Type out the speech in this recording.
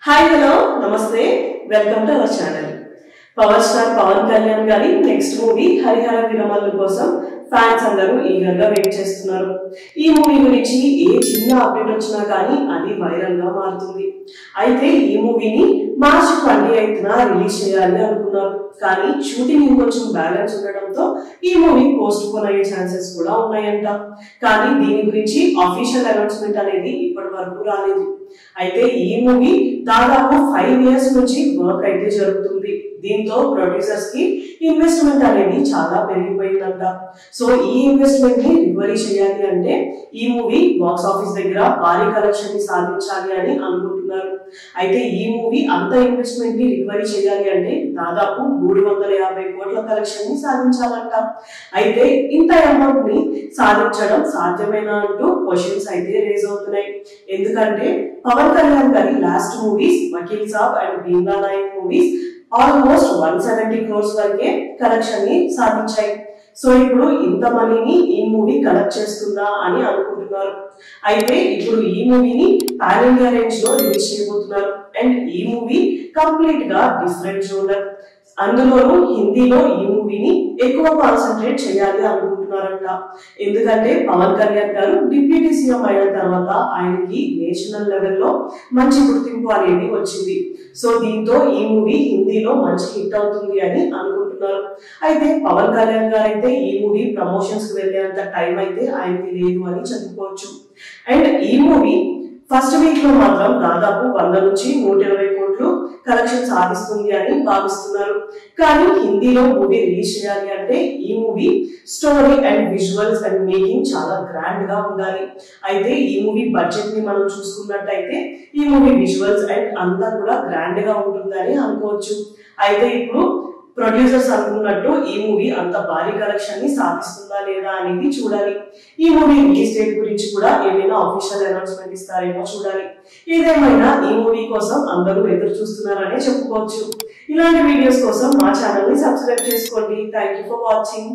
Hi hello నమస్తే welcome to our channel. Power star Pawan Kalyan గారి next movie Harihara Veeramallu కోసం fans అందరూ ఈగర్ గా వెయిట్ చేస్తున్నారు. ఈ మూవీ గురించి ఏ చిన్న అప్డేట్ వచ్చినా కానీ అది వైరల్ గా మారుతుంది. అయితే ఈ మూవీని మార్చి 28న రిలీజ్ చేయాలి అనుకున్నారు. కానీ షూటింగ్ ఇంకొంచెం బ్యాలెన్స్ ఉండడంతో ఈ మూవీ పోస్ట్ పోన్ అయ్యే ఛాన్సెస్ కూడా ఉన్నాయంట. కానీ దీని గురించి అఫీషియల్ అనౌన్స్మెంట్ అనేది ఇప్పటి వరకు రాలేదు. అయితే ఈ మూవీ దాదాపు 5 years నుంచి వర్క్ అయితే జరుగుతుంది. దీంతో ప్రొడ్యూసర్స్ కి ఇన్వెస్ట్మెంట్ అనేది చాలా పెరిగిపోయిందంట. సో ఈ ఇన్వెస్ట్మెంట్ ని రికవరీ చేయాలి అంటే ఈ మూవీ బాక్స్ ఆఫీస్ దగ్గర భారీ కలెక్షన్ ని సాధించాలి అని అనుకుంటున్నారు. అయితే ఈ మూవీ అంత ఇన్వెస్ట్మెంట్ ని రికవరీ చేయాలి అంటే దాదాపు 350 కోట్ల కలెక్షన్ ని సాధించాలంట. అయితే ఇంత అమౌంట్ ని సాధించడం సాధ్యమేనా అంటూ క్వశ్చన్స్ అయితే రేజ్ అవుతున్నాయి. ఎందుకంటే పవన్ కళ్యాణ్ గారి last movies Vakeel Saab and Bheemla Nayak movies almost 170 crores వరకే కలెక్షన్ ని సాధించాయి. సో ఇప్పుడు ఇంత మనీని ఈ మూవీ కలెక్ట్ చేస్తుందా అని అనుకుంటున్నారు. అయితే ఇప్పుడు ఈ మూవీని పాన్ ఇండియా రేంజ్ లో రిలీజ్ చేయబోతున్నారు. అండ్ ఈ మూవీ కంప్లీట్ గా డిఫరెంట్ జోనర్, అందులోనూ హిందీలో ఈ మూవీని ఎక్కువ కాన్సన్ట్రేట్ చేయాలి అనుకుంటున్నారంట. ఎందుకంటే పవన్ కళ్యాణ్ గారు డిప్యూటీ సీఎం అయిన తర్వాత ఆయనకి నేషనల్ లెవెల్లో మంచి గుర్తింపు అనేది వచ్చింది. సో దీంతో ఈ మూవీ హిందీలో మంచి హిట్ అవుతుంది అని అనుకుంటున్నారు. అయితే పవన్ కళ్యాణ్ గారు అయితే ఈ మూవీ ప్రమోషన్స్ కి వెళ్ళేంత టైం అయితే ఆయనకి లేదు అని చెప్పుకోవచ్చు. అండ్ ఈ మూవీ ఫస్ట్ వీక్ లో మాత్రం దాదాపు 100 నుంచి 120 కోట్లు కలెక్షన్ సాధిస్తుంది అని భావిస్తున్నారు. కానీ హిందీలో మూవీ రిలీజ్ చేయాలి అంటే ఈ movie story and visuals and making చాలా గ్రాండ్ గా ఉండాలి. అయితే ఈ మూవీ బడ్జెట్ ని మనం చూసుకున్నట్టయితే ఈ మూవీ విజువల్స్ అండ్ అంతా కూడా గ్రాండ్ గా ఉంటుందని అనుకోవచ్చు. అయితే ఇప్పుడు ప్రొడ్యూసర్స్ అనుకున్నట్టు ఈ మూవీ అంత భారీ కలెక్షన్ ని సాధిస్తుందా లేదా అనేది చూడాలి. ఈ మూవీ రిలీజ్ డేట్ గురించి కూడా ఏమైనా ఆఫీషియల్ అనౌన్స్మెంట్ ఇస్తారేమో చూడాలి. ఏదేమైనా ఈ మూవీ కోసం అందరూ ఎదురు చూస్తున్నారనే చెప్పుకోవచ్చు. ఇలాంటి వీడియోస్ కోసం మా ఛానల్ ని సబ్స్క్రైబ్ చేసుకోండి. Thank you for watching.